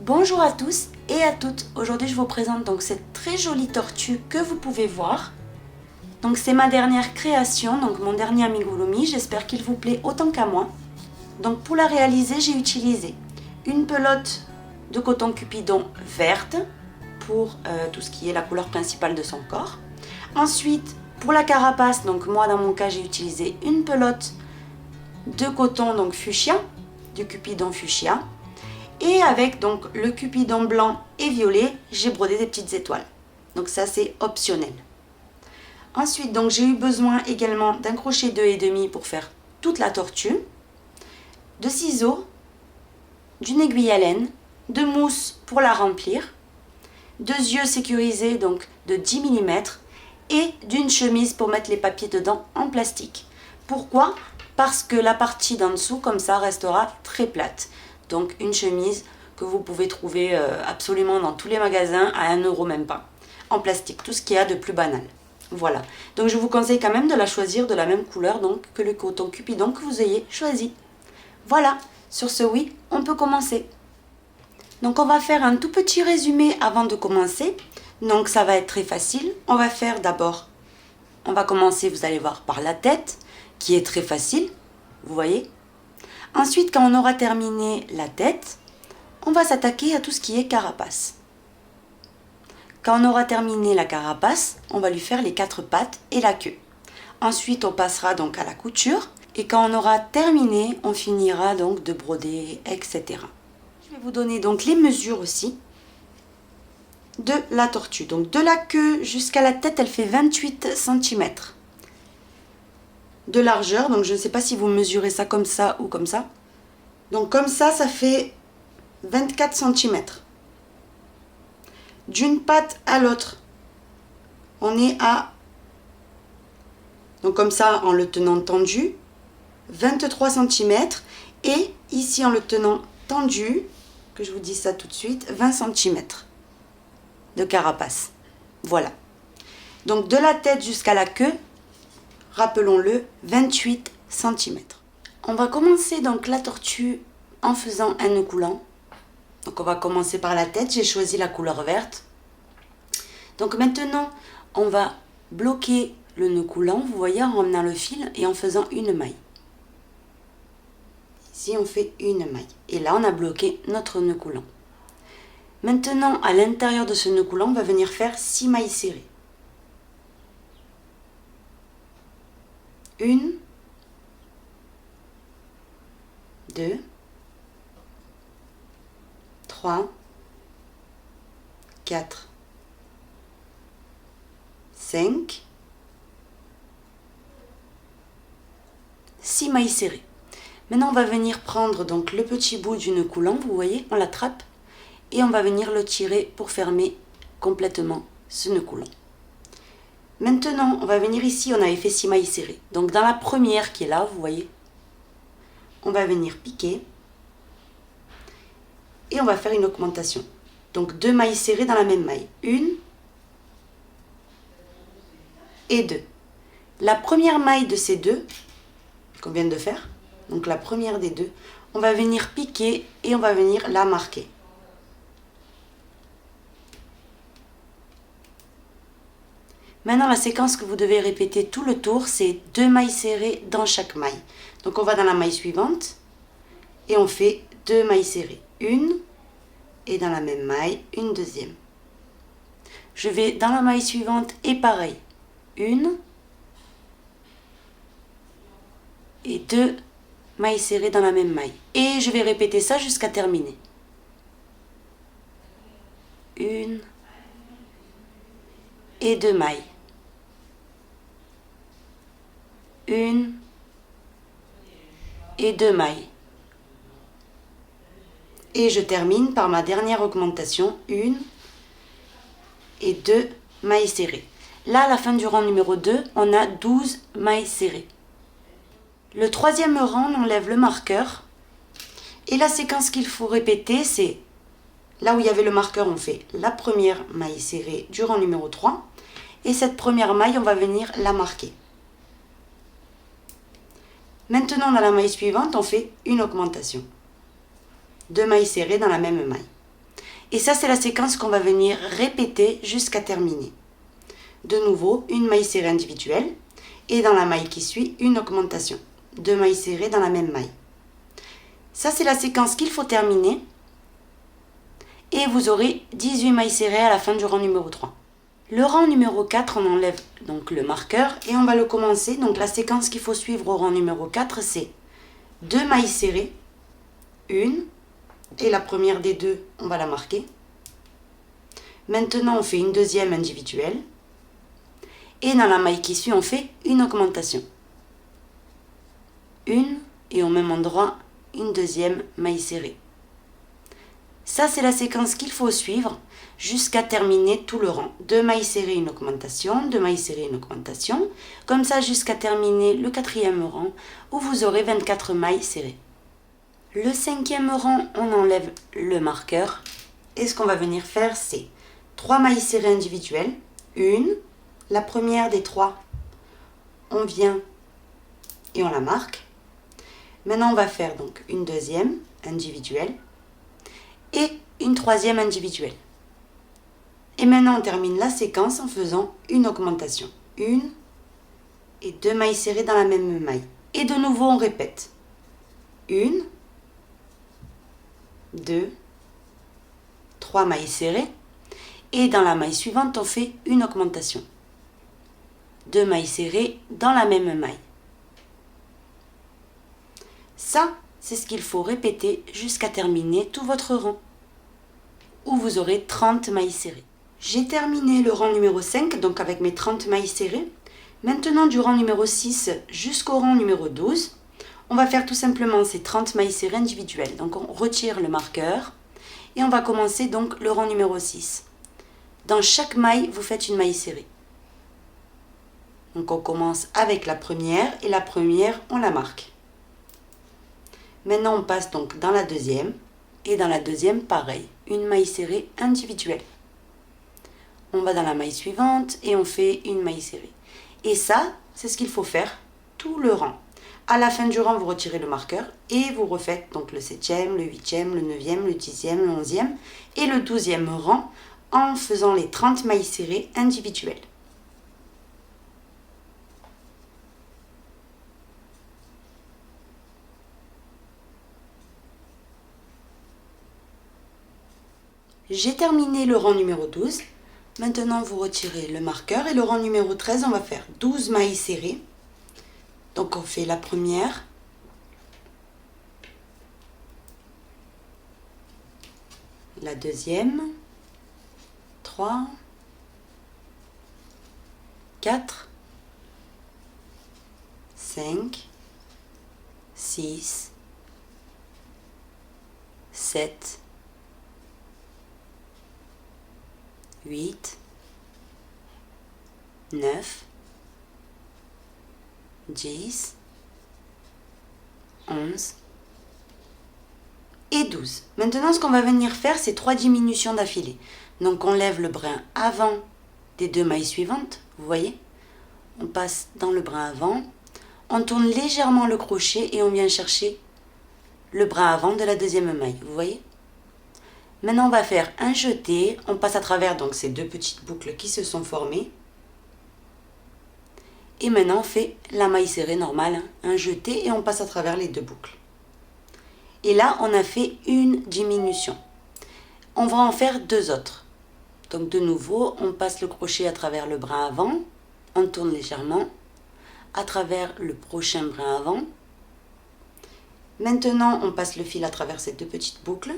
Bonjour à tous et à toutes. Aujourd'hui je vous présente donc cette très jolie tortue que vous pouvez voir. Donc c'est ma dernière création, donc mon dernier amigurumi. J'espère qu'il vous plaît autant qu'à moi. Donc pour la réaliser, j'ai utilisé une pelote de coton cupidon verte pour tout ce qui est la couleur principale de son corps. Ensuite, pour la carapace, donc moi dans mon cas j'ai utilisé une pelote de coton donc fuchsia, du cupidon fuchsia. Et avec donc le cupidon blanc et violet, j'ai brodé des petites étoiles. Donc ça c'est optionnel. Ensuite donc j'ai eu besoin également d'un crochet 2,5 pour faire toute la tortue, de ciseaux, d'une aiguille à laine, de mousse pour la remplir, deux yeux sécurisés donc de 10 mm et d'une chemise pour mettre les papiers dedans en plastique. Pourquoi? Parce que la partie d'en dessous comme ça restera très plate. Donc une chemise que vous pouvez trouver absolument dans tous les magasins à 1 euro même pas. En plastique, tout ce qu'il y a de plus banal. Voilà. Donc je vous conseille quand même de la choisir de la même couleur donc, que le coton cupidon que vous ayez choisi. Voilà. Sur ce oui, on peut commencer. Donc on va faire un tout petit résumé avant de commencer. Donc ça va être très facile. On va faire d'abord, on va commencer, vous allez voir, par la tête, qui est très facile. Vous voyez ? Ensuite, quand on aura terminé la tête, on va s'attaquer à tout ce qui est carapace. Quand on aura terminé la carapace, on va lui faire les 4 pattes et la queue. Ensuite, on passera donc à la couture. Et quand on aura terminé, on finira donc de broder, etc. Je vais vous donner donc les mesures aussi de la tortue. Donc de la queue jusqu'à la tête, elle fait 28 cm. De largeur, donc je ne sais pas si vous mesurez ça comme ça ou comme ça. Donc comme ça, ça fait 24 cm. D'une patte à l'autre, on est à, donc comme ça en le tenant tendu, 23 cm. Et ici en le tenant tendu, que je vous dis ça tout de suite, 20 cm de carapace. Voilà. Donc de la tête jusqu'à la queue, rappelons-le, 28 cm. On va commencer donc la tortue en faisant un nœud coulant. Donc on va commencer par la tête, j'ai choisi la couleur verte. Donc maintenant, on va bloquer le nœud coulant, vous voyez, en ramenant le fil et en faisant une maille. Ici, on fait une maille. Et là, on a bloqué notre nœud coulant. Maintenant, à l'intérieur de ce nœud coulant, on va venir faire 6 mailles serrées. 1, 2, 3, 4, 5, 6 mailles serrées. Maintenant, on va venir prendre donc le petit bout du nœud coulant, vous voyez, on l'attrape et on va venir le tirer pour fermer complètement ce nœud coulant. Maintenant, on va venir ici, on avait fait 6 mailles serrées. Donc dans la première qui est là, vous voyez, on va venir piquer et on va faire une augmentation. Donc 2 mailles serrées dans la même maille. 1 et 2. La première maille de ces deux qu'on vient de faire, donc la première des deux, on va venir piquer et on va venir la marquer. Maintenant, la séquence que vous devez répéter tout le tour, c'est 2 mailles serrées dans chaque maille. Donc on va dans la maille suivante et on fait 2 mailles serrées. Une et dans la même maille, une deuxième. Je vais dans la maille suivante et pareil. 1 et 2 mailles serrées dans la même maille. Et je vais répéter ça jusqu'à terminer. 1 et 2 mailles. 1 et 2 mailles. Et je termine par ma dernière augmentation, 1 et 2 mailles serrées. Là, à la fin du rang numéro 2, on a 12 mailles serrées. Le troisième rang, on enlève le marqueur. Et la séquence qu'il faut répéter, c'est là où il y avait le marqueur, on fait la première maille serrée du rang numéro 3. Et cette première maille, on va venir la marquer. Maintenant, dans la maille suivante, on fait une augmentation. 2 mailles serrées dans la même maille. Et ça, c'est la séquence qu'on va venir répéter jusqu'à terminer. De nouveau, une maille serrée individuelle et dans la maille qui suit, une augmentation. 2 mailles serrées dans la même maille. Ça, c'est la séquence qu'il faut terminer. Et vous aurez 18 mailles serrées à la fin du rang numéro 3. Le rang numéro 4, on enlève donc le marqueur et on va le commencer. Donc la séquence qu'il faut suivre au rang numéro 4, c'est 2 mailles serrées, une, et la première des deux, on va la marquer. Maintenant, on fait une deuxième individuelle. Et dans la maille qui suit, on fait une augmentation. Une, et au même endroit, une deuxième maille serrée. Ça, c'est la séquence qu'il faut suivre jusqu'à terminer tout le rang. 2 mailles serrées, une augmentation, 2 mailles serrées, une augmentation. Comme ça, jusqu'à terminer le 4e rang où vous aurez 24 mailles serrées. Le 5e rang, on enlève le marqueur. Et ce qu'on va venir faire, c'est 3 mailles serrées individuelles. Une, la première des 3, on vient et on la marque. Maintenant, on va faire donc une deuxième individuelle et une troisième individuelle. Et maintenant, on termine la séquence en faisant une augmentation. Une et 2 mailles serrées dans la même maille. Et de nouveau, on répète. Une, 2, 3 mailles serrées. Et dans la maille suivante, on fait une augmentation. 2 mailles serrées dans la même maille. Ça, c'est ce qu'il faut répéter jusqu'à terminer tout votre rang, où vous aurez 30 mailles serrées. J'ai terminé le rang numéro 5, donc avec mes 30 mailles serrées. Maintenant, du rang numéro 6 jusqu'au rang numéro 12, on va faire tout simplement ces 30 mailles serrées individuelles. Donc, on retire le marqueur et on va commencer donc le rang numéro 6. Dans chaque maille, vous faites une maille serrée. Donc, on commence avec la première et la première, on la marque. Maintenant, on passe donc dans la deuxième et dans la deuxième, pareil, une maille serrée individuelle. On va dans la maille suivante et on fait une maille serrée. Et ça, c'est ce qu'il faut faire tout le rang. À la fin du rang, vous retirez le marqueur et vous refaites donc le 7e, le 8e, le 9e, le 10e, le 11e et le 12e rang en faisant les 30 mailles serrées individuelles. J'ai terminé le rang numéro 12. Maintenant, vous retirez le marqueur et le rang numéro 13, on va faire 12 mailles serrées. Donc, on fait la première, la deuxième, 3, 4, 5, 6, 7, 8, 9, 10, 11 et 12. Maintenant, ce qu'on va venir faire, c'est 3 diminutions d'affilée. Donc, on lève le brin avant des 2 mailles suivantes. Vous voyez? On passe dans le brin avant. On tourne légèrement le crochet et on vient chercher le brin avant de la deuxième maille. Vous voyez? Maintenant, on va faire un jeté. On passe à travers donc ces 2 petites boucles qui se sont formées. Et maintenant, on fait la maille serrée normale, un jeté et on passe à travers les 2 boucles. Et là, on a fait une diminution. On va en faire 2 autres. Donc, de nouveau, on passe le crochet à travers le brin avant. On tourne légèrement à travers le prochain brin avant. Maintenant, on passe le fil à travers ces 2 petites boucles.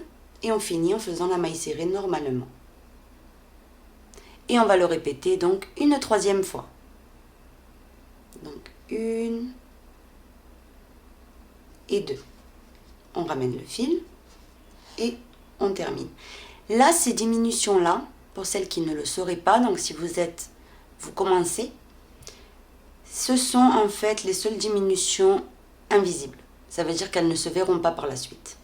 Et on finit en faisant la maille serrée normalement. Et on va le répéter donc une 3e fois. Donc 1 et 2. On ramène le fil et on termine. Là, ces diminutions-là, pour celles qui ne le sauraient pas, donc si vous commencez, ce sont en fait les seules diminutions invisibles. Ça veut dire qu'elles ne se verront pas par la suite.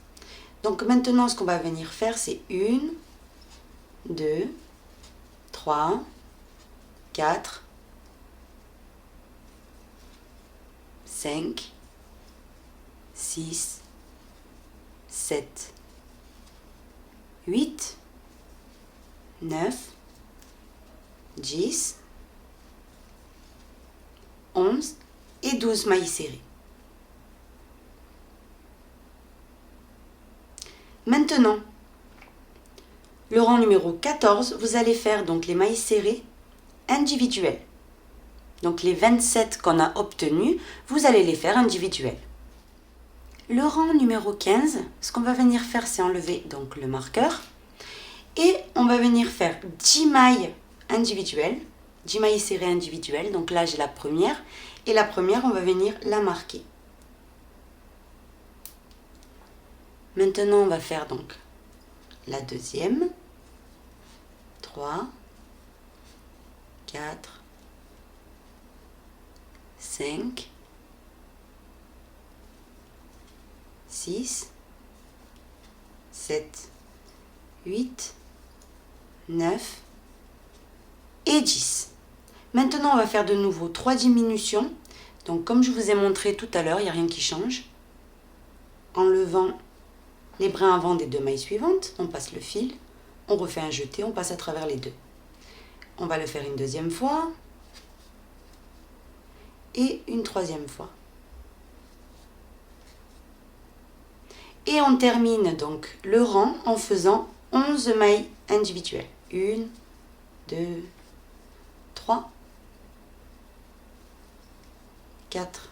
Donc maintenant, ce qu'on va venir faire, c'est 1, 2, 3, 4, 5, 6, 7, 8, 9, 10, 11 et 12 mailles serrées. Maintenant, le rang numéro 14, vous allez faire donc les mailles serrées individuelles. Donc les 27 qu'on a obtenus, vous allez les faire individuelles. Le rang numéro 15, ce qu'on va venir faire, c'est enlever donc le marqueur et on va venir faire 10 mailles individuelles, 10 mailles serrées individuelles. Donc là, j'ai la première et la première, on va venir la marquer. Maintenant, on va faire donc la deuxième, 3, 4, 5, 6, 7, 8, 9 et 10. Maintenant, on va faire de nouveau 3 diminutions. Donc, comme je vous ai montré tout à l'heure, il n'y a rien qui change. En levant les brins avant des 2 mailles suivantes, on passe le fil, on refait un jeté, on passe à travers les 2. On va le faire une deuxième fois et une troisième fois. Et on termine donc le rang en faisant 11 mailles individuelles. 1, 2, 3, 4,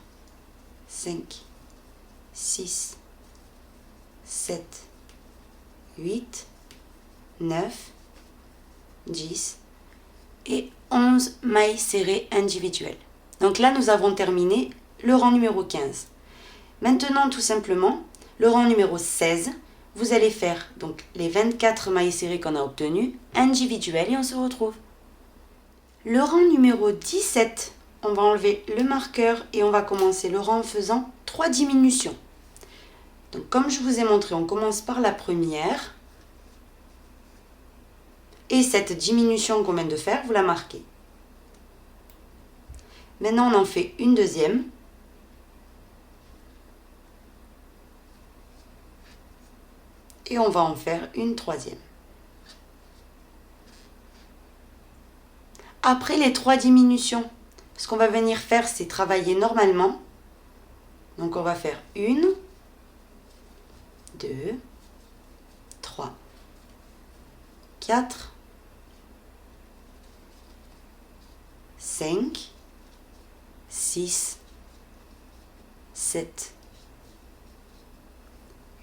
5, 6, 7, 8, 9, 10 et 11 mailles serrées individuelles. Donc là, nous avons terminé le rang numéro 15. Maintenant, tout simplement, le rang numéro 16, vous allez faire donc les 24 mailles serrées qu'on a obtenues individuelles et on se retrouve. Le rang numéro 17, on va enlever le marqueur et on va commencer le rang en faisant 3 diminutions. Donc comme je vous ai montré, on commence par la première. Et cette diminution qu'on vient de faire, vous la marquez. Maintenant, on en fait une deuxième. Et on va en faire une troisième. Après les 3 diminutions, ce qu'on va venir faire, c'est travailler normalement. Donc on va faire 1, 2, 3, 4, 5, 6, 7,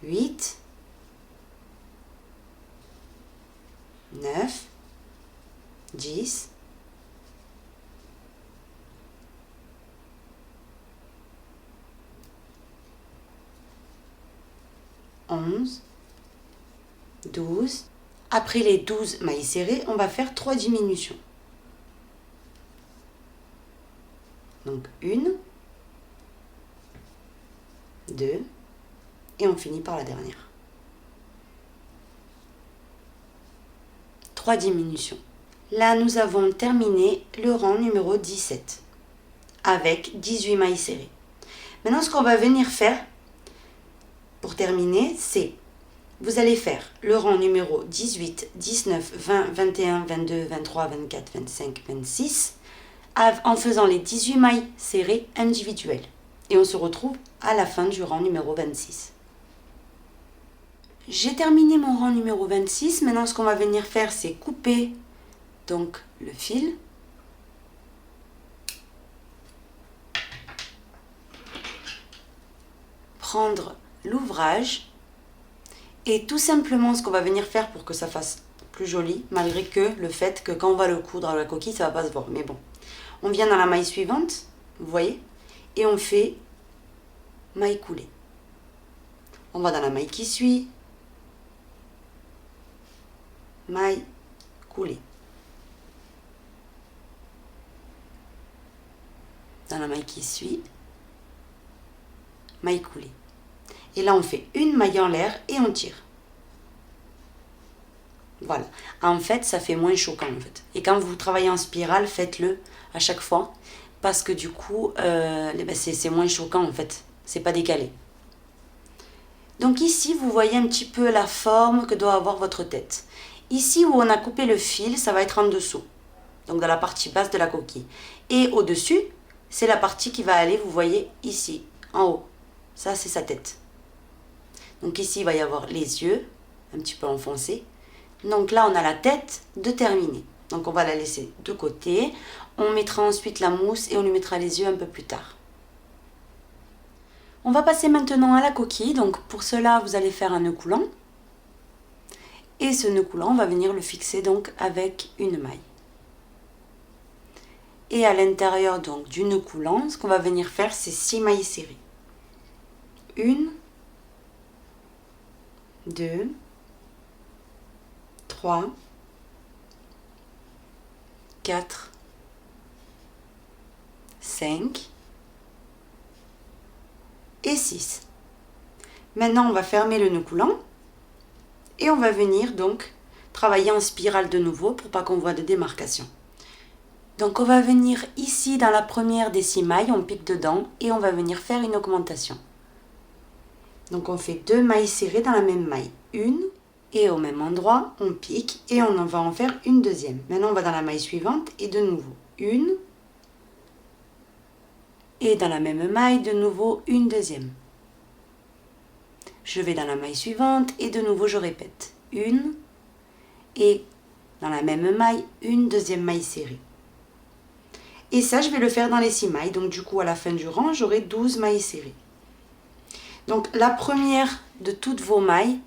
8, 9, 10, 11, 12. Après les 12 mailles serrées, on va faire 3 diminutions. Donc 1, 2 et on finit par la dernière. 3 diminutions. Là, nous avons terminé le rang numéro 17 avec 18 mailles serrées. Maintenant, ce qu'on va venir faire pour terminer, c'est vous allez faire le rang numéro 18, 19, 20, 21, 22, 23, 24, 25, 26 en faisant les 18 mailles serrées individuelles. Et on se retrouve à la fin du rang numéro 26. J'ai terminé mon rang numéro 26. Maintenant, ce qu'on va venir faire, c'est couper donc le fil. Prendre l'ouvrage. Et tout simplement, ce qu'on va venir faire pour que ça fasse plus joli, malgré que le fait que quand on va le coudre à la coquille, ça va pas se voir. Mais bon, on vient dans la maille suivante, vous voyez, et on fait maille coulée. On va dans la maille qui suit, maille coulée. Dans la maille qui suit, maille coulée. Et là, on fait une maille en l'air et on tire. Voilà. En fait, ça fait moins choquant, en fait. Et quand vous travaillez en spirale, faites-le à chaque fois. Parce que du coup, c'est moins choquant, en fait. C'est pas décalé. Donc ici, vous voyez un petit peu la forme que doit avoir votre tête. Ici où on a coupé le fil, ça va être en dessous, donc dans la partie basse de la coquille. Et au-dessus, c'est la partie qui va aller, vous voyez, ici, en haut. Ça, c'est sa tête. Donc ici, il va y avoir les yeux, un petit peu enfoncés. Donc là, on a la tête de terminer. Donc on va la laisser de côté. On mettra ensuite la mousse et on lui mettra les yeux un peu plus tard. On va passer maintenant à la coquille. Donc pour cela, vous allez faire un nœud coulant. Et ce nœud coulant, on va venir le fixer donc avec une maille. Et à l'intérieur donc du nœud coulant, ce qu'on va venir faire, c'est 6 mailles serrées. 1, 2, 3, 4, 5 et 6. Maintenant, on va fermer le nœud coulant et on va venir donc travailler en spirale de nouveau pour pas qu'on voit de démarcation. Donc on va venir ici dans la première des 6 mailles, on pique dedans et on va venir faire une augmentation. Donc on fait 2 mailles serrées dans la même maille, une, et au même endroit on pique et on va en faire une deuxième. Maintenant on va dans la maille suivante et de nouveau une, et dans la même maille de nouveau une deuxième. Je vais dans la maille suivante et de nouveau je répète une, et dans la même maille une deuxième maille serrée. Et ça je vais le faire dans les 6 mailles, donc du coup à la fin du rang j'aurai 12 mailles serrées. Donc la première de toutes vos mailles,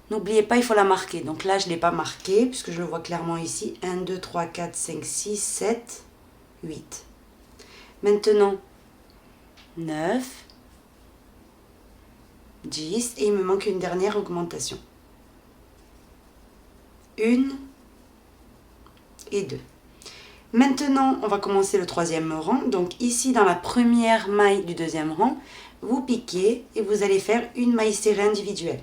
n'oubliez pas, il faut la marquer. Donc là, je ne l'ai pas marqué, puisque je le vois clairement ici. 1, 2, 3, 4, 5, 6, 7, 8. Maintenant, 9, 10, et il me manque une dernière augmentation. 1 et 2. Maintenant, on va commencer le 3e rang. Donc ici, dans la première maille du 2e rang, vous piquez et vous allez faire une maille serrée individuelle.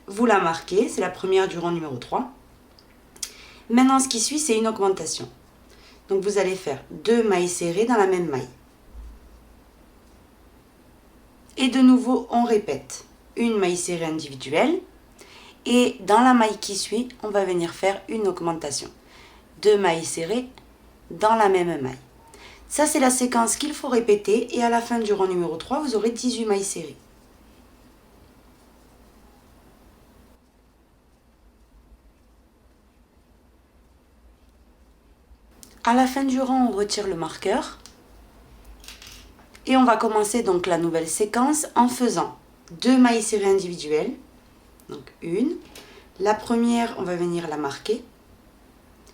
Vous la marquez, c'est la première du rang numéro 3. Maintenant, ce qui suit, c'est une augmentation. Donc vous allez faire 2 mailles serrées dans la même maille. Et de nouveau, on répète une maille serrée individuelle. Et dans la maille qui suit, on va venir faire une augmentation. 2 mailles serrées dans la même maille. Ça, c'est la séquence qu'il faut répéter et à la fin du rang numéro 3, vous aurez 18 mailles serrées. À la fin du rang, on retire le marqueur et on va commencer donc la nouvelle séquence en faisant 2 mailles serrées individuelles. Donc une. La première, on va venir la marquer.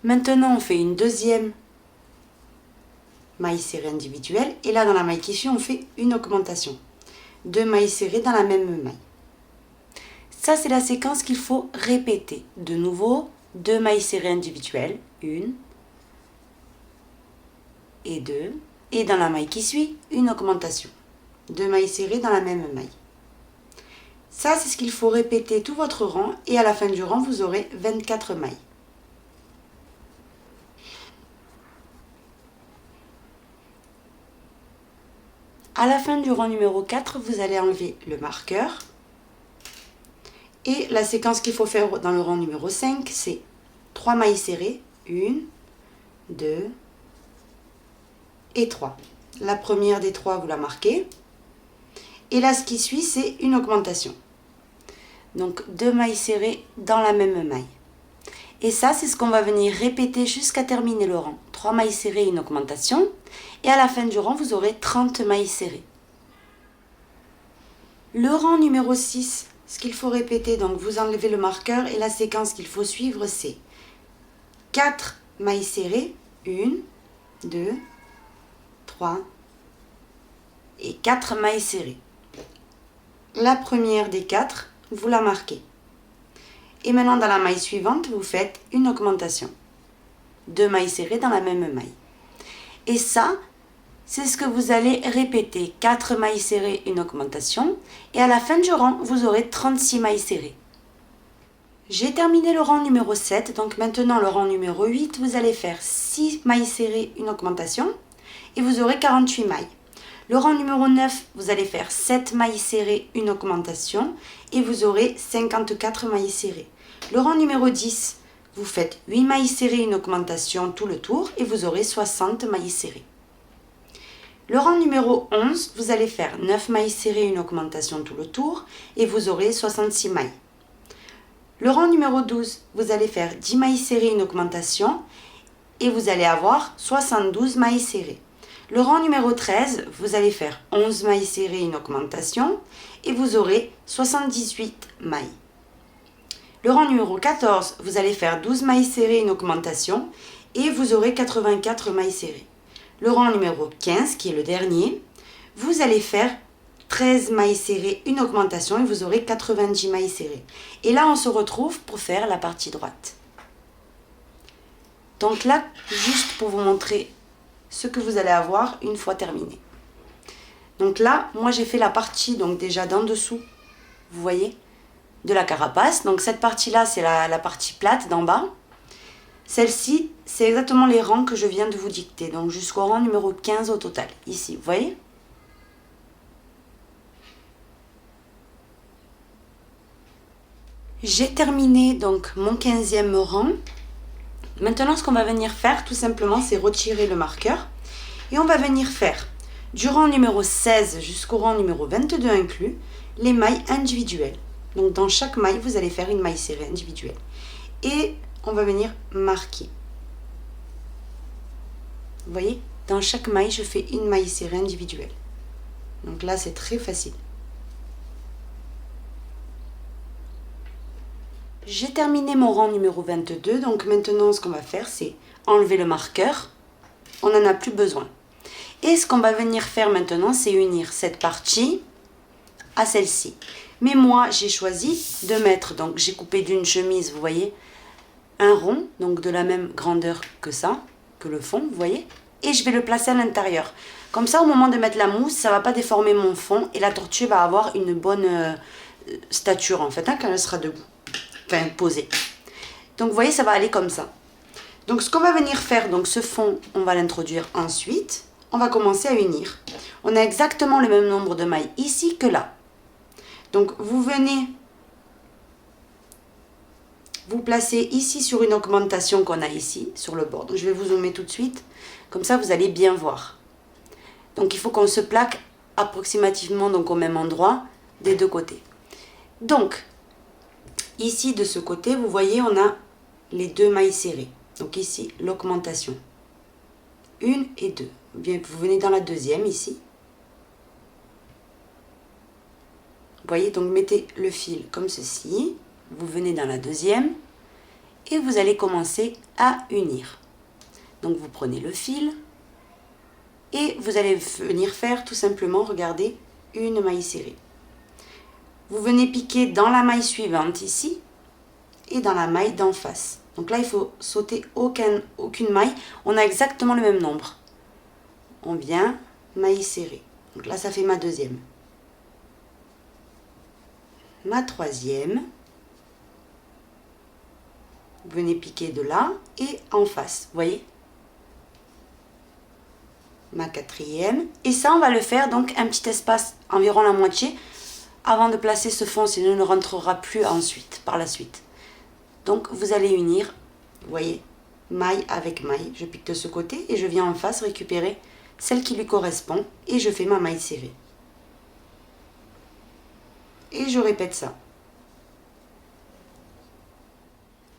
Maintenant, on fait une deuxième maille serrée individuelle et là dans la maille qui suit on fait une augmentation, 2 mailles serrées dans la même maille. Ça c'est la séquence qu'il faut répéter. De nouveau 2 mailles serrées individuelles, 1 et 2, et dans la maille qui suit une augmentation, 2 mailles serrées dans la même maille. Ça c'est ce qu'il faut répéter tout votre rang et à la fin du rang vous aurez 24 mailles. À la fin du rang numéro 4, vous allez enlever le marqueur. Et la séquence qu'il faut faire dans le rang numéro 5, c'est 3 mailles serrées. 1, 2 et 3. La première des 3, vous la marquez. Et là, ce qui suit, c'est une augmentation. Donc 2 mailles serrées dans la même maille. Et ça, c'est ce qu'on va venir répéter jusqu'à terminer le rang. 3 mailles serrées, une augmentation. Et à la fin du rang, vous aurez 30 mailles serrées. Le rang numéro 6, ce qu'il faut répéter, donc vous enlevez le marqueur et la séquence qu'il faut suivre, c'est 4 mailles serrées. 1, 2, 3 et 4 mailles serrées. La première des 4, vous la marquez. Et maintenant, dans la maille suivante, vous faites une augmentation. 2 mailles serrées dans la même maille. Et ça, c'est ce que vous allez répéter. 4 mailles serrées, une augmentation. Et à la fin du rang, vous aurez 36 mailles serrées. J'ai terminé le rang numéro 7. Donc maintenant, le rang numéro 8, vous allez faire 6 mailles serrées, une augmentation. Et vous aurez 48 mailles. Le rang numéro 9, vous allez faire 7 mailles serrées, une augmentation. Et vous aurez 54 mailles serrées. Le rang numéro 10, vous faites 8 mailles serrées, une augmentation tout le tour et vous aurez 60 mailles serrées. Le rang numéro 11, vous allez faire 9 mailles serrées, une augmentation tout le tour et vous aurez 66 mailles. Le rang numéro 12, vous allez faire 10 mailles serrées, une augmentation et vous allez avoir 72 mailles serrées. Le rang numéro 13, vous allez faire 11 mailles serrées, une augmentation et vous aurez 78 mailles. Le rang numéro 14, vous allez faire 12 mailles serrées, une augmentation et vous aurez 84 mailles serrées. Le rang numéro 15, qui est le dernier, vous allez faire 13 mailles serrées, une augmentation et vous aurez 90 mailles serrées. Et là, on se retrouve pour faire la partie droite. Donc là, juste pour vous montrer ce que vous allez avoir une fois terminé. Donc là, moi j'ai fait la partie donc déjà d'en dessous, vous voyez, de la carapace. Donc cette partie-là, c'est la partie plate d'en bas. Celle-ci, c'est exactement les rangs que je viens de vous dicter. Donc jusqu'au rang numéro 15 au total, ici, vous voyez. J'ai terminé donc mon 15e rang. Maintenant, ce qu'on va venir faire, tout simplement, c'est retirer le marqueur. Et on va venir faire, du rang numéro 16 jusqu'au rang numéro 22 inclus, les mailles individuelles. Donc, dans chaque maille, vous allez faire une maille serrée individuelle. Et on va venir marquer. Vous voyez, dans chaque maille, je fais une maille serrée individuelle. Donc là, c'est très facile. J'ai terminé mon rang numéro 22, donc maintenant ce qu'on va faire c'est enlever le marqueur, on n'en a plus besoin. Et ce qu'on va venir faire maintenant c'est unir cette partie à celle-ci. Mais moi j'ai choisi de mettre, donc j'ai coupé d'une chemise, vous voyez, un rond, donc de la même grandeur que ça, que le fond, vous voyez, et je vais le placer à l'intérieur. Comme ça au moment de mettre la mousse, ça ne va pas déformer mon fond et la tortue va avoir une bonne stature en fait, hein, quand elle sera debout. Enfin, posé. Donc, vous voyez, ça va aller comme ça. Donc, ce qu'on va venir faire, donc ce fond, on va l'introduire ensuite. On va commencer à unir. On a exactement le même nombre de mailles ici que là. Donc, vous venez vous placer ici sur une augmentation qu'on a ici, sur le bord. Donc, je vais vous zoomer tout de suite. Comme ça, vous allez bien voir. Donc, il faut qu'on se plaque approximativement donc, au même endroit des deux côtés. Donc, ici, de ce côté, vous voyez, on a les deux mailles serrées. Donc ici, l'augmentation. 1 et 2. Bien, vous venez dans la deuxième, ici. Vous voyez, donc mettez le fil comme ceci. Vous venez dans la deuxième. Et vous allez commencer à unir. Donc vous prenez le fil. Et vous allez venir faire tout simplement, regardez, une maille serrée. Vous venez piquer dans la maille suivante ici et dans la maille d'en face. Donc là, il faut sauter aucune maille. On a exactement le même nombre. On vient, maille serrée. Donc là, ça fait ma deuxième. Ma troisième. Vous venez piquer de là et en face. Vous voyez? Ma quatrième. Et ça, on va le faire donc un petit espace, environ la moitié, avant de placer ce fond, sinon il ne rentrera plus ensuite, par la suite. Donc vous allez unir, vous voyez, maille avec maille. Je pique de ce côté et je viens en face récupérer celle qui lui correspond et je fais ma maille serrée. Et je répète ça.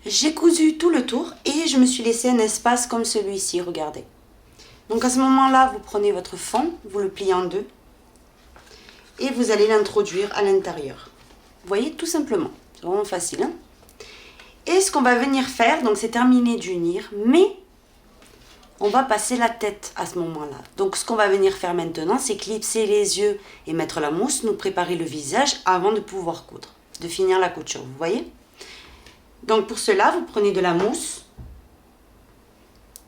J'ai cousu tout le tour et je me suis laissé un espace comme celui-ci, regardez. Donc à ce moment-là, vous prenez votre fond, vous le pliez en deux. Et vous allez l'introduire à l'intérieur. Vous voyez, tout simplement. C'est vraiment facile. Hein? Et ce qu'on va venir faire, donc c'est terminé d'unir, mais on va passer la tête à ce moment-là. Donc ce qu'on va venir faire maintenant, c'est clipser les yeux et mettre la mousse, nous préparer le visage avant de pouvoir coudre, de finir la couture, vous voyez. Donc pour cela, vous prenez de la mousse,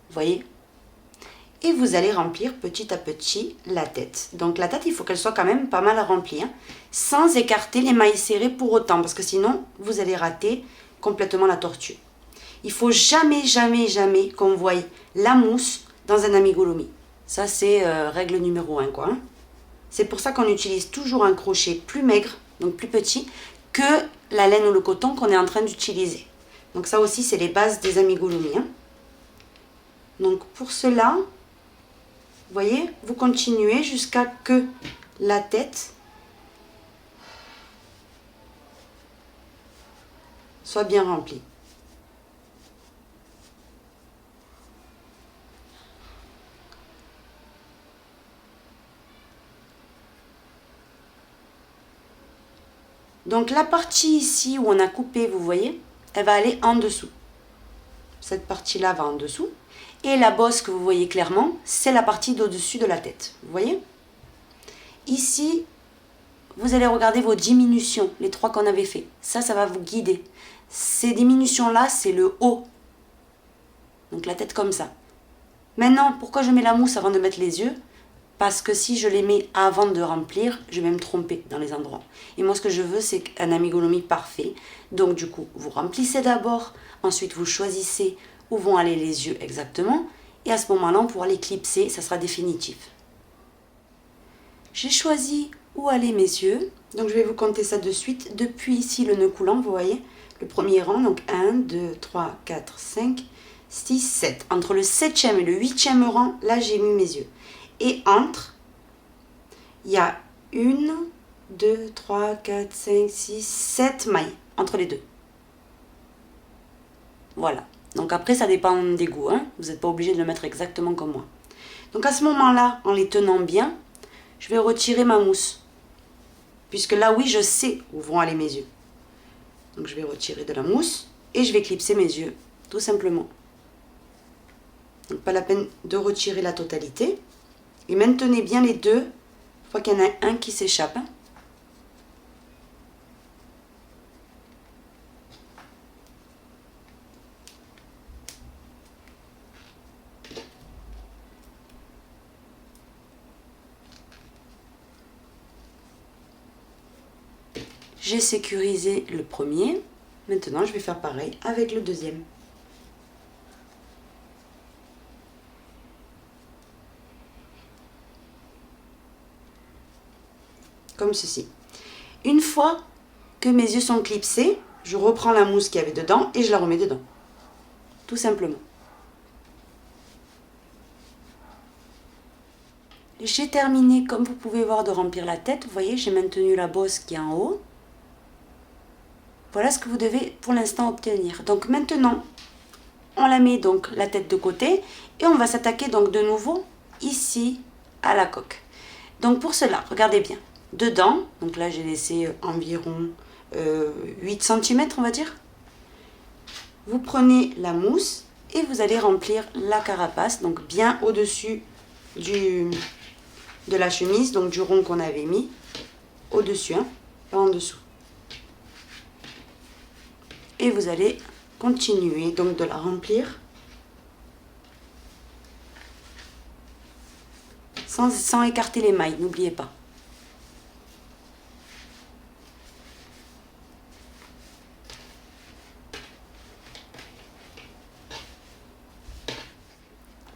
vous voyez, et vous allez remplir petit à petit la tête. Donc la tête, il faut qu'elle soit quand même pas mal remplie, hein, sans écarter les mailles serrées pour autant, parce que sinon, vous allez rater complètement la tortue. Il faut jamais, jamais, jamais qu'on voie la mousse dans un amigurumi. Ça, c'est règle numéro 1, quoi. Hein. C'est pour ça qu'on utilise toujours un crochet plus maigre, donc plus petit, que la laine ou le coton qu'on est en train d'utiliser. Donc ça aussi, c'est les bases des amigurumi, hein. Donc pour cela, vous voyez, vous continuez jusqu'à que la tête soit bien remplie. Donc la partie ici où on a coupé, vous voyez, elle va aller en dessous. Cette partie-là va en dessous. Et la bosse que vous voyez clairement, c'est la partie d'au-dessus de la tête. Vous voyez? Ici, vous allez regarder vos diminutions, les 3 qu'on avait fait. Ça va vous guider. Ces diminutions-là, c'est le haut. Donc la tête comme ça. Maintenant, pourquoi je mets la mousse avant de mettre les yeux? Parce que si je les mets avant de remplir, je vais me tromper dans les endroits. Et moi, ce que je veux, c'est un amigurumi parfait. Donc, du coup, vous remplissez d'abord. Ensuite, vous choisissez où vont aller les yeux exactement. Et à ce moment-là, on pourra les clipser. Ça sera définitif. J'ai choisi où allaient mes yeux. Donc, je vais vous compter ça de suite. Depuis ici, le nœud coulant, vous voyez, le premier rang. Donc, 1, 2, 3, 4, 5, 6, 7. Entre le 7e et le 8e rang, là, j'ai mis mes yeux. Et entre, il y a 1, 2, 3, 4, 5, 6, 7 mailles entre les deux. Voilà. Donc après, ça dépend des goûts, hein. Vous n'êtes pas obligé de le mettre exactement comme moi. Donc à ce moment-là, en les tenant bien, je vais retirer ma mousse. Puisque là, oui, je sais où vont aller mes yeux. Donc je vais retirer de la mousse et je vais clipser mes yeux, tout simplement. Donc pas la peine de retirer la totalité. Et maintenez bien les deux, une fois qu'il y en a un qui s'échappe. J'ai sécurisé le premier. Maintenant, je vais faire pareil avec le deuxième. Comme ceci. Une fois que mes yeux sont clipsés, je reprends la mousse qu'il y avait dedans et je la remets dedans. Tout simplement. J'ai terminé, comme vous pouvez voir, de remplir la tête. Vous voyez, j'ai maintenu la bosse qui est en haut. Voilà ce que vous devez pour l'instant obtenir. Donc maintenant, on la met donc la tête de côté et on va s'attaquer donc de nouveau ici à la coque. Donc pour cela, regardez bien. Dedans, donc là j'ai laissé environ 8 cm on va dire. Vous prenez la mousse et vous allez remplir la carapace, donc bien au-dessus de la chemise, donc du rond qu'on avait mis, au-dessus, hein, pas en dessous. Et vous allez continuer donc de la remplir sans écarter les mailles, n'oubliez pas.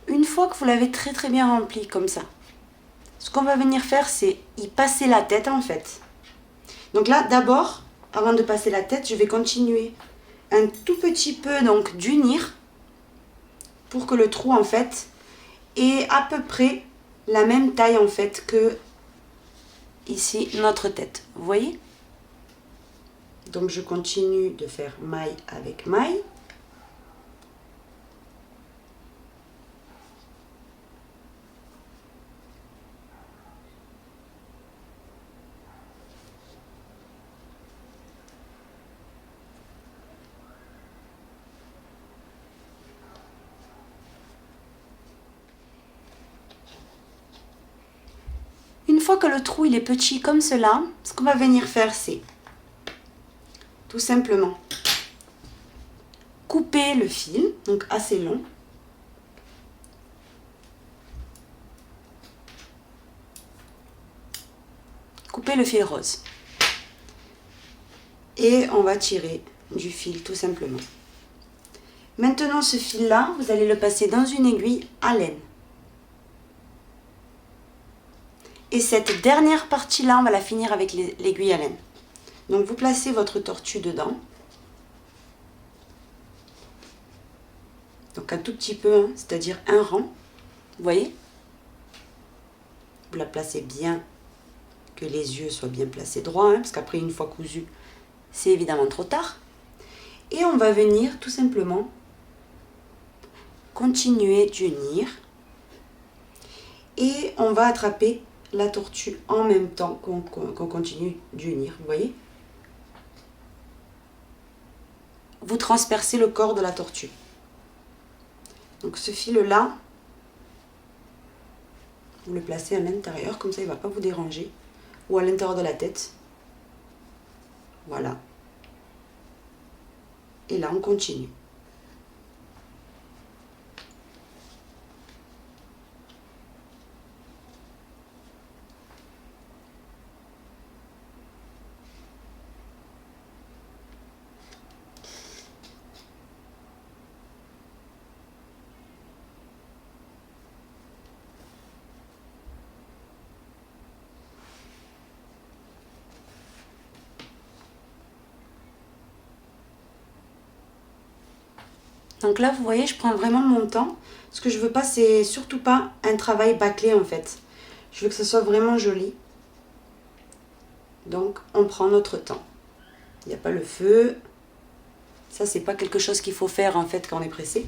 Une fois que vous l'avez très bien rempli comme ça, ce qu'on va venir faire, c'est y passer la tête en fait. Donc là, d'abord, avant de passer la tête, je vais continuer un tout petit peu donc d'unir pour que le trou en fait ait à peu près la même taille en fait que ici notre tête. Vous voyez? Donc je continue de faire maille avec maille. Une fois que le trou il est petit comme cela, ce qu'on va venir faire, c'est tout simplement couper le fil, donc assez long. Couper le fil rose. Et on va tirer du fil tout simplement. Maintenant ce fil-là, vous allez le passer dans une aiguille à laine. Et cette dernière partie-là, on va la finir avec l'aiguille à laine. Donc vous placez votre tortue dedans. Donc un tout petit peu, hein, c'est-à-dire un rang. Vous voyez? Vous la placez bien, que les yeux soient bien placés droits, hein, parce qu'après une fois cousu, c'est évidemment trop tard. Et on va venir tout simplement continuer d'unir. Et on va attraper la tortue en même temps qu'on continue d'unir, vous voyez? Vous transpercez le corps de la tortue. Donc ce fil-là, vous le placez à l'intérieur, comme ça il ne va pas vous déranger. Ou à l'intérieur de la tête. Voilà. Et là, on continue. Donc là, vous voyez, je prends vraiment mon temps. Ce que je veux pas, c'est surtout pas un travail bâclé en fait. Je veux que ce soit vraiment joli. Donc, on prend notre temps. Il n'y a pas le feu. Ça, c'est pas quelque chose qu'il faut faire en fait quand on est pressé.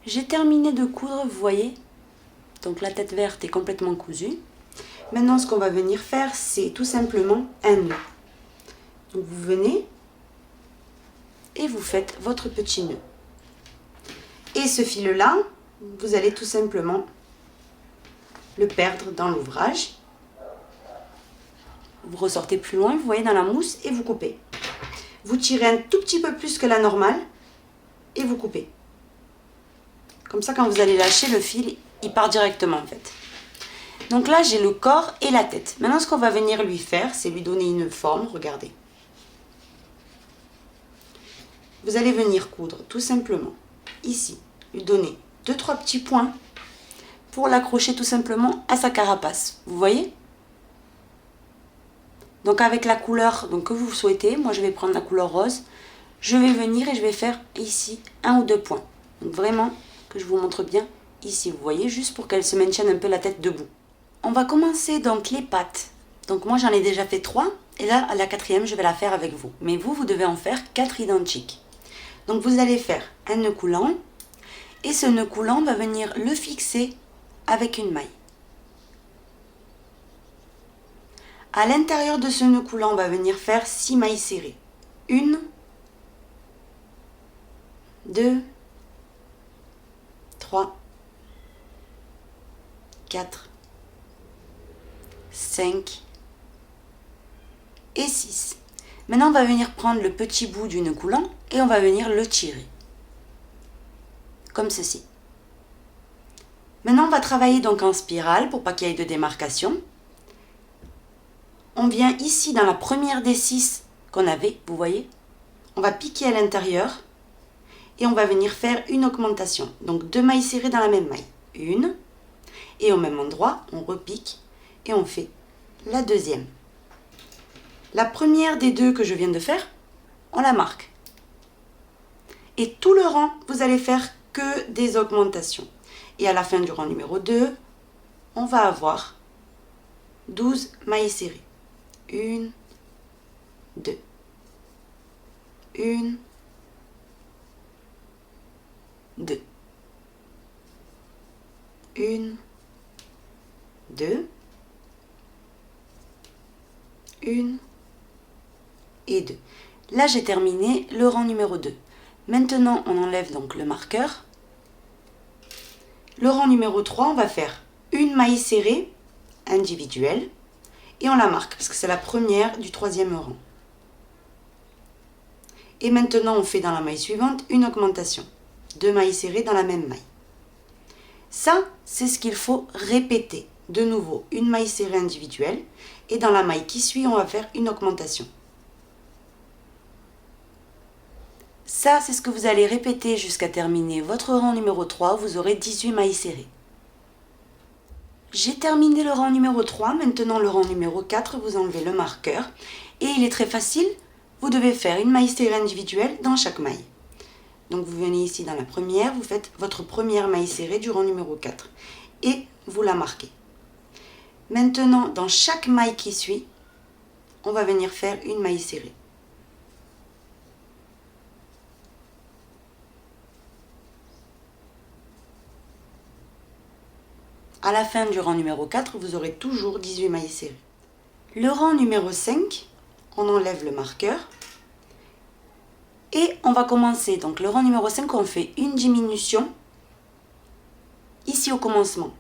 J'ai terminé de coudre, vous voyez. Donc la tête verte est complètement cousue. Maintenant, ce qu'on va venir faire, c'est tout simplement un nœud. Donc vous venez et vous faites votre petit nœud. Et ce fil-là, vous allez tout simplement le perdre dans l'ouvrage. Vous ressortez plus loin, vous voyez, dans la mousse et vous coupez. Vous tirez un tout petit peu plus que la normale et vous coupez. Comme ça, quand vous allez lâcher le fil, il part directement en fait. Donc là, j'ai le corps et la tête. Maintenant, ce qu'on va venir lui faire, c'est lui donner une forme. Regardez. Vous allez venir coudre tout simplement ici, lui donner 2-3 petits points pour l'accrocher tout simplement à sa carapace. Vous voyez? Donc avec la couleur donc, que vous souhaitez, moi je vais prendre la couleur rose, je vais venir et je vais faire ici 1 ou 2 points. Donc vraiment que je vous montre bien ici, vous voyez, juste pour qu'elle se maintienne un peu la tête debout. On va commencer donc les pattes. Donc moi j'en ai déjà fait 3 et là à la 4e je vais la faire avec vous. Mais vous devez en faire 4 identiques. Donc vous allez faire un nœud coulant et ce nœud coulant va venir le fixer avec une maille. À l'intérieur de ce nœud coulant, on va venir faire 6 mailles serrées. 1, 2, 3, 4, 5 et 6. Maintenant, on va venir prendre le petit bout du nœud coulant et on va venir le tirer. Comme ceci. Maintenant, on va travailler donc en spirale pour pas qu'il y ait de démarcation. On vient ici dans la première des 6 qu'on avait, vous voyez. On va piquer à l'intérieur et on va venir faire une augmentation. Donc 2 mailles serrées dans la même maille. Une. Et au même endroit, on repique et on fait la deuxième. La première des 2 que je viens de faire, on la marque. Et tout le rang, vous allez faire que des augmentations. Et à la fin du rang numéro 2, on va avoir 12 mailles serrées. 1, 2, 1, 2, 1, 2, 1 et 2. Là, j'ai terminé le rang numéro 2. Maintenant, on enlève donc le marqueur. Le rang numéro 3, on va faire une maille serrée individuelle et on la marque parce que c'est la première du 3e rang. Et maintenant, on fait dans la maille suivante une augmentation. 2 mailles serrées dans la même maille. Ça, c'est ce qu'il faut répéter. De nouveau, une maille serrée individuelle et dans la maille qui suit, on va faire une augmentation. Ça, c'est ce que vous allez répéter jusqu'à terminer votre rang numéro 3. Vous aurez 18 mailles serrées. J'ai terminé le rang numéro 3, maintenant le rang numéro 4, vous enlevez le marqueur. Et il est très facile, vous devez faire une maille serrée individuelle dans chaque maille. Donc vous venez ici dans la première, vous faites votre première maille serrée du rang numéro 4 et vous la marquez. Maintenant, dans chaque maille qui suit, on va venir faire une maille serrée. À la fin du rang numéro 4, vous aurez toujours 18 mailles serrées. Le rang numéro 5, on enlève le marqueur. Et on va commencer, donc le rang numéro 5, on fait une diminution ici au commencement.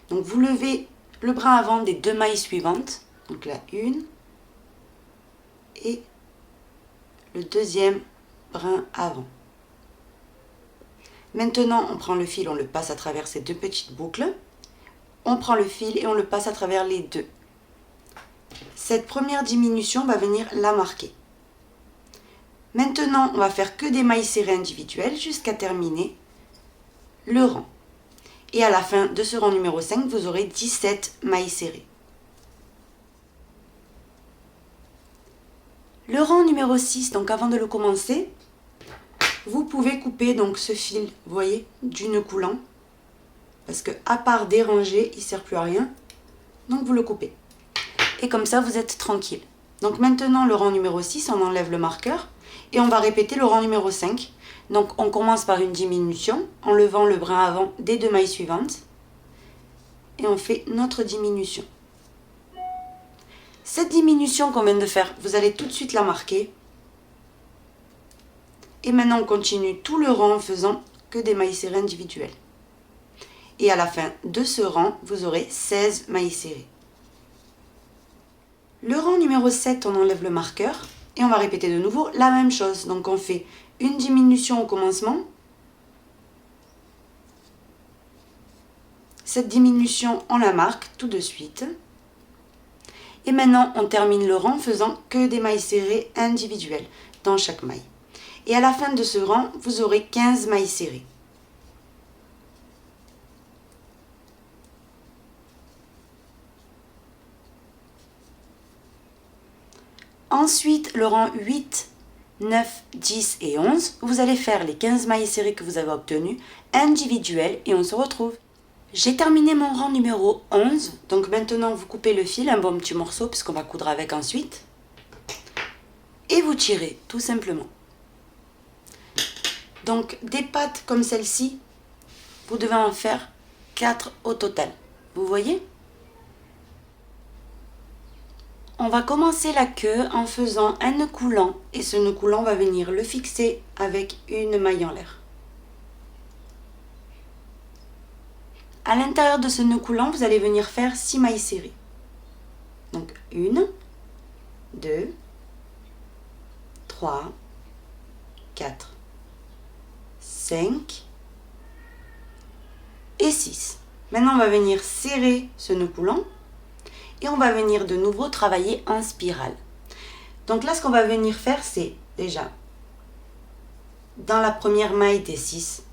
Donc vous levez le brin avant des 2 mailles suivantes, donc la une et le deuxième brin avant. Maintenant on prend le fil, on le passe à travers ces 2 petites boucles. On prend le fil et on le passe à travers les 2. Cette première diminution va venir la marquer. Maintenant, on va faire que des mailles serrées individuelles jusqu'à terminer le rang. Et à la fin de ce rang numéro 5, vous aurez 17 mailles serrées. Le rang numéro 6, donc avant de le commencer, vous pouvez couper donc ce fil, vous voyez, du nœud coulant. Parce que à part déranger, il ne sert plus à rien. Donc vous le coupez. Et comme ça, vous êtes tranquille. Donc maintenant, le rang numéro 6, on enlève le marqueur. Et on va répéter le rang numéro 5. Donc on commence par une diminution en levant le brin avant des 2 mailles suivantes. Et on fait notre diminution. Cette diminution qu'on vient de faire, vous allez tout de suite la marquer. Et maintenant on continue tout le rang en faisant que des mailles serrées individuelles. Et à la fin de ce rang, vous aurez 16 mailles serrées. Le rang numéro 7, on enlève le marqueur. Et on va répéter de nouveau la même chose. Donc on fait une diminution au commencement. Cette diminution, on la marque tout de suite. Et maintenant, on termine le rang en faisant que des mailles serrées individuelles dans chaque maille. Et à la fin de ce rang, vous aurez 15 mailles serrées. Ensuite, le rang 8, 9, 10 et 11, vous allez faire les 15 mailles serrées que vous avez obtenues, individuelles, et on se retrouve. J'ai terminé mon rang numéro 11, donc maintenant vous coupez le fil, un bon petit morceau, puisqu'on va coudre avec ensuite, et vous tirez, tout simplement. Donc des pattes comme celle-ci, vous devez en faire 4 au total, vous voyez ? On va commencer la queue en faisant un nœud coulant et ce nœud coulant va venir le fixer avec une maille en l'air. À l'intérieur de ce nœud coulant, vous allez venir faire 6 mailles serrées. Donc 1, 2, 3, 4, 5 et 6. Maintenant, on va venir serrer ce nœud coulant. Et on va venir de nouveau travailler en spirale. Donc là, ce qu'on va venir faire, c'est déjà, dans la première maille des 6,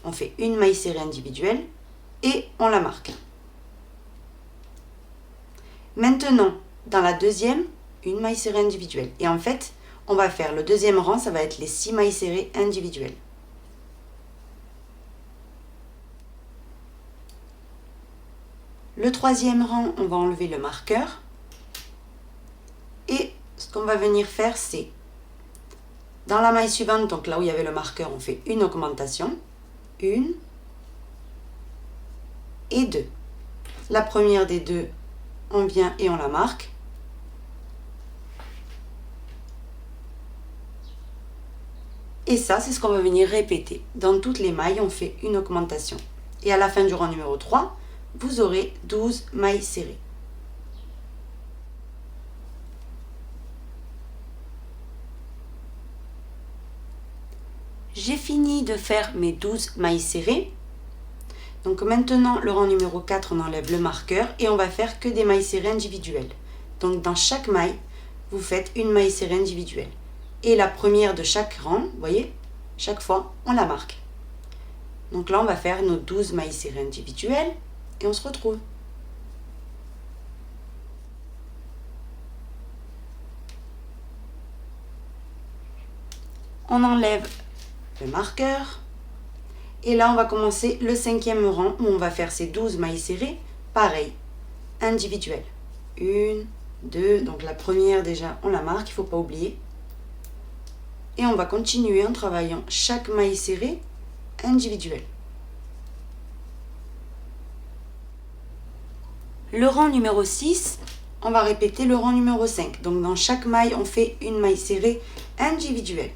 on fait une maille serrée individuelle et on la marque. Maintenant, dans la deuxième, une maille serrée individuelle. Et en fait, on va faire le deuxième rang, ça va être les 6 mailles serrées individuelles. Le troisième rang, on va enlever le marqueur. Et ce qu'on va venir faire, c'est dans la maille suivante, donc là où il y avait le marqueur, on fait une augmentation. 1 et 2. La première des 2, on vient et on la marque. Et ça, c'est ce qu'on va venir répéter. Dans toutes les mailles, on fait une augmentation. Et à la fin du rang numéro 3, vous aurez 12 mailles serrées. J'ai fini de faire mes 12 mailles serrées. Donc maintenant, le rang numéro 4, on enlève le marqueur et on va faire que des mailles serrées individuelles. Donc dans chaque maille, vous faites une maille serrée individuelle. Et la première de chaque rang, vous voyez, chaque fois, on la marque. Donc là, on va faire nos 12 mailles serrées individuelles et on se retrouve. On enlève le marqueur. Et là, on va commencer le 5e rang où on va faire ces 12 mailles serrées. Pareil, individuelles. 1, 2, donc la première déjà, on la marque, il ne faut pas oublier. Et on va continuer en travaillant chaque maille serrée individuelle. Le rang numéro 6, on va répéter le rang numéro 5. Donc dans chaque maille, on fait une maille serrée individuelle.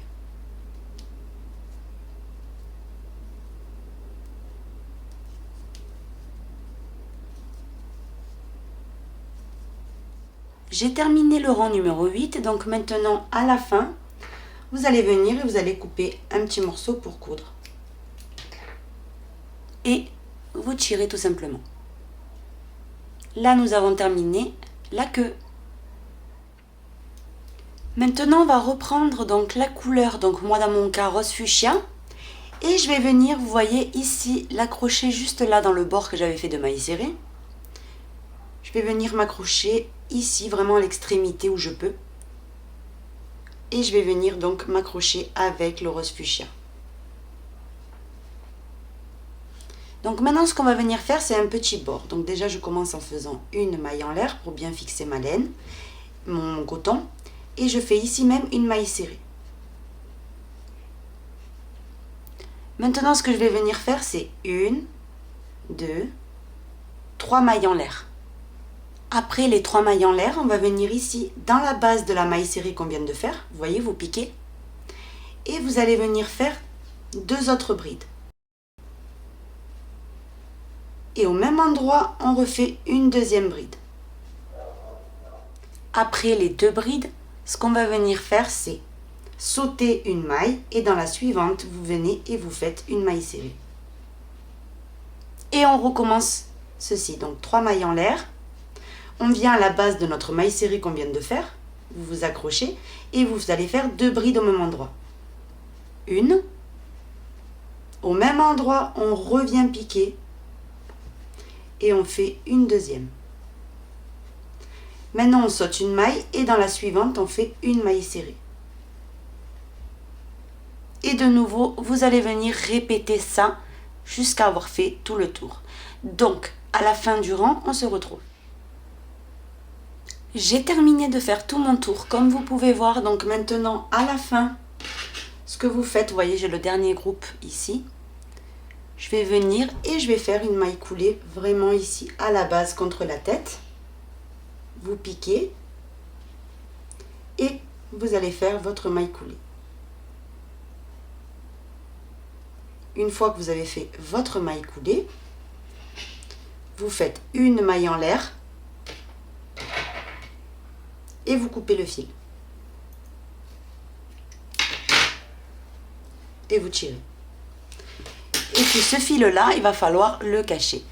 J'ai terminé le rang numéro 8, donc maintenant à la fin, vous allez venir et vous allez couper un petit morceau pour coudre. Et vous tirez tout simplement. Là, nous avons terminé la queue. Maintenant, on va reprendre donc la couleur, donc moi dans mon cas rose fuchsia. Et je vais venir, vous voyez ici, l'accrocher juste là dans le bord que j'avais fait de mailles serrées. Je vais venir m'accrocher ici, vraiment à l'extrémité où je peux. Et je vais venir donc m'accrocher avec le rose fuchsia. Donc maintenant, ce qu'on va venir faire, c'est un petit bord. Donc déjà, je commence en faisant une maille en l'air pour bien fixer ma laine, mon coton. Et je fais ici même une maille serrée. Maintenant, ce que je vais venir faire, c'est 1, 2, 3 mailles en l'air. Après les 3 mailles en l'air, on va venir ici dans la base de la maille serrée qu'on vient de faire. Vous voyez, vous piquez. Et vous allez venir faire 2 autres brides. Et au même endroit, on refait une deuxième bride. Après les 2 brides, ce qu'on va venir faire, c'est sauter une maille et dans la suivante, vous venez et vous faites une maille serrée. Et on recommence ceci. Donc 3 mailles en l'air. On vient à la base de notre maille serrée qu'on vient de faire. Vous vous accrochez et vous allez faire 2 brides au même endroit. Une. Au même endroit, on revient piquer. Et on fait une deuxième. Maintenant, on saute une maille et dans la suivante, on fait une maille serrée. Et de nouveau, vous allez venir répéter ça jusqu'à avoir fait tout le tour. Donc, à la fin du rang, on se retrouve. J'ai terminé de faire tout mon tour, comme vous pouvez voir. Donc maintenant, à la fin, ce que vous faites, vous voyez, j'ai le dernier groupe ici. Je vais venir et je vais faire une maille coulée vraiment ici, à la base, contre la tête. Vous piquez et vous allez faire votre maille coulée. Une fois que vous avez fait votre maille coulée, vous faites une maille en l'air et vous coupez le fil. Et vous tirez. Et puis ce fil-là, il va falloir le cacher.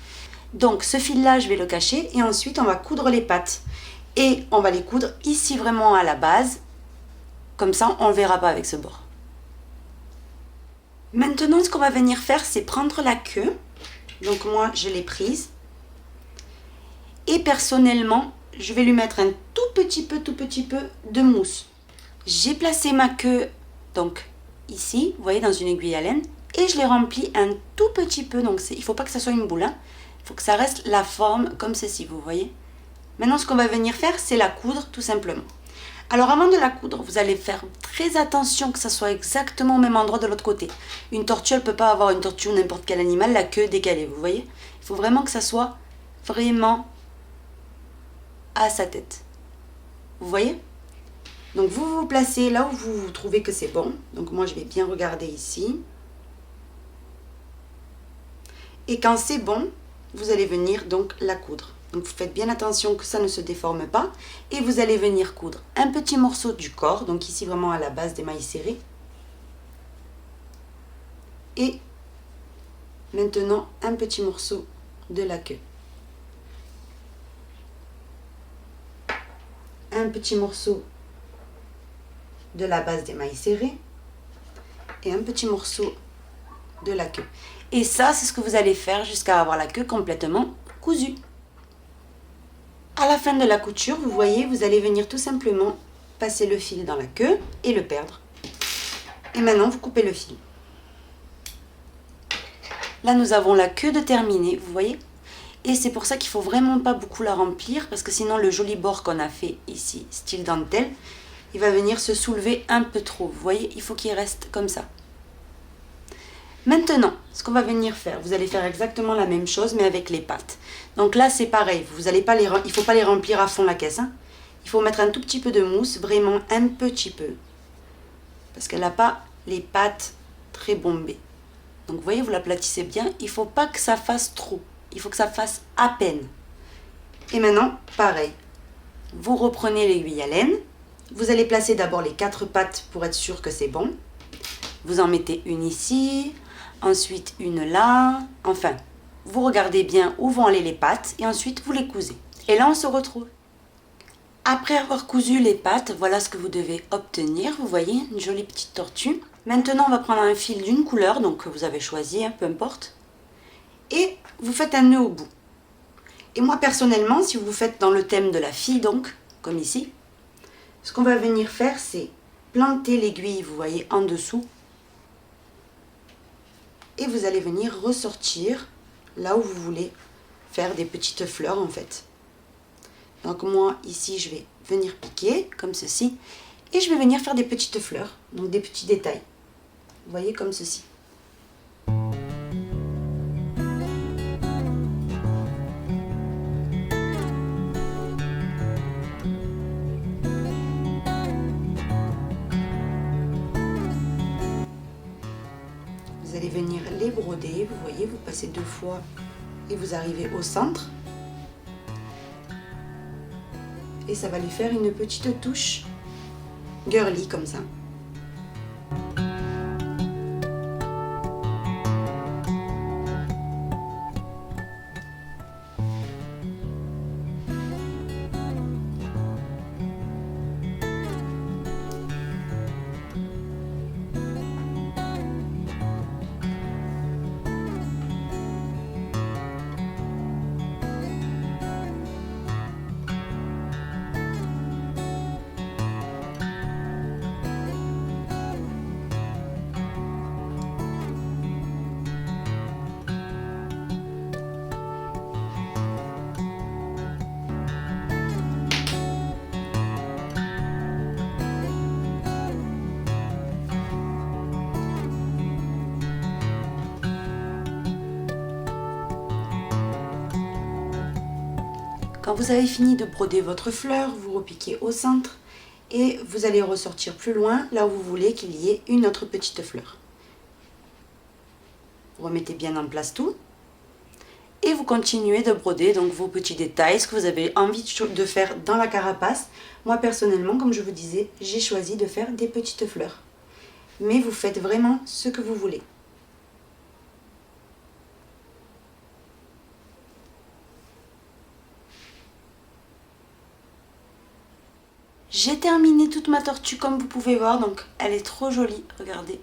Donc ce fil-là, je vais le cacher et ensuite on va coudre les pattes. Et on va les coudre ici vraiment à la base. Comme ça, on ne le verra pas avec ce bord. Maintenant, ce qu'on va venir faire, c'est prendre la queue. Donc moi, je l'ai prise. Et personnellement, je vais lui mettre un tout petit peu de mousse. J'ai placé ma queue, donc ici, vous voyez, dans une aiguille à laine. Et je l'ai remplie un tout petit peu. Donc il ne faut pas que ça soit une boule. Hein. Il faut que ça reste la forme comme ceci, vous voyez. Maintenant, ce qu'on va venir faire, c'est la coudre, tout simplement. Alors, avant de la coudre, vous allez faire très attention que ça soit exactement au même endroit de l'autre côté. Une tortue, elle ne peut pas avoir une tortue ou n'importe quel animal, la queue décalée, vous voyez. Il faut vraiment que ça soit vraiment à sa tête. Vous voyez? Donc, vous vous placez là où vous trouvez que c'est bon. Donc, moi, je vais bien regarder ici. Et quand c'est bon, vous allez venir donc la coudre. Donc vous faites bien attention que ça ne se déforme pas. Et vous allez venir coudre un petit morceau du corps. Donc ici vraiment à la base des mailles serrées. Et maintenant un petit morceau de la queue. Un petit morceau de la base des mailles serrées. Et un petit morceau de la queue. Et ça, c'est ce que vous allez faire jusqu'à avoir la queue complètement cousu. À la fin de la couture, vous voyez, vous allez venir tout simplement passer le fil dans la queue et le perdre. Et maintenant, vous coupez le fil. Là, nous avons la queue de terminée, vous voyez. Et c'est pour ça qu'il ne faut vraiment pas beaucoup la remplir, parce que sinon le joli bord qu'on a fait ici, style dentelle, il va venir se soulever un peu trop. Vous voyez, il faut qu'il reste comme ça. Maintenant, ce qu'on va venir faire, vous allez faire exactement la même chose, mais avec les pattes. Donc là, c'est pareil, il ne faut pas les remplir à fond la caisse. Hein. Il faut mettre un tout petit peu de mousse, vraiment un petit peu. Parce qu'elle n'a pas les pattes très bombées. Donc vous voyez, vous l'aplatissez bien. Il ne faut pas que ça fasse trop. Il faut que ça fasse à peine. Et maintenant, pareil. Vous reprenez l'aiguille à laine. Vous allez placer d'abord les 4 pattes pour être sûr que c'est bon. Vous en mettez une ici, ensuite une là. Enfin, vous regardez bien où vont aller les pattes et ensuite vous les cousez. Et là, on se retrouve. Après avoir cousu les pattes, voilà ce que vous devez obtenir. Vous voyez, une jolie petite tortue. Maintenant, on va prendre un fil d'une couleur, donc que vous avez choisi, hein, peu importe. Et vous faites un nœud au bout. Et moi, personnellement, si vous faites dans le thème de la fille, donc, comme ici, ce qu'on va venir faire, c'est planter l'aiguille, vous voyez, en dessous. Et vous allez venir ressortir là où vous voulez faire des petites fleurs, en fait. Donc moi, ici, je vais venir piquer, comme ceci. Et je vais venir faire des petites fleurs, donc des petits détails. Vous voyez, comme ceci. Vous allez venir les broder, vous voyez, vous passez 2 fois et vous arrivez au centre. Et ça va lui faire une petite touche girly comme ça. Quand vous avez fini de broder votre fleur, vous repiquez au centre et vous allez ressortir plus loin, là où vous voulez qu'il y ait une autre petite fleur. Vous remettez bien en place tout et vous continuez de broder donc vos petits détails, ce que vous avez envie de faire dans la carapace. Moi personnellement, comme je vous disais, j'ai choisi de faire des petites fleurs. Mais vous faites vraiment ce que vous voulez. J'ai terminé toute ma tortue comme vous pouvez voir, donc elle est trop jolie, regardez.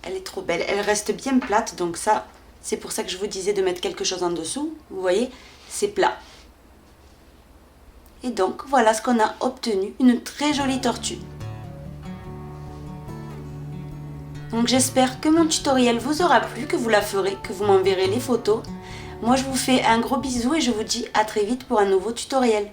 Elle est trop belle, elle reste bien plate, donc ça, c'est pour ça que je vous disais de mettre quelque chose en dessous. Vous voyez, c'est plat. Et donc, voilà ce qu'on a obtenu, une très jolie tortue. Donc j'espère que mon tutoriel vous aura plu, que vous la ferez, que vous m'enverrez les photos. Moi je vous fais un gros bisou et je vous dis à très vite pour un nouveau tutoriel.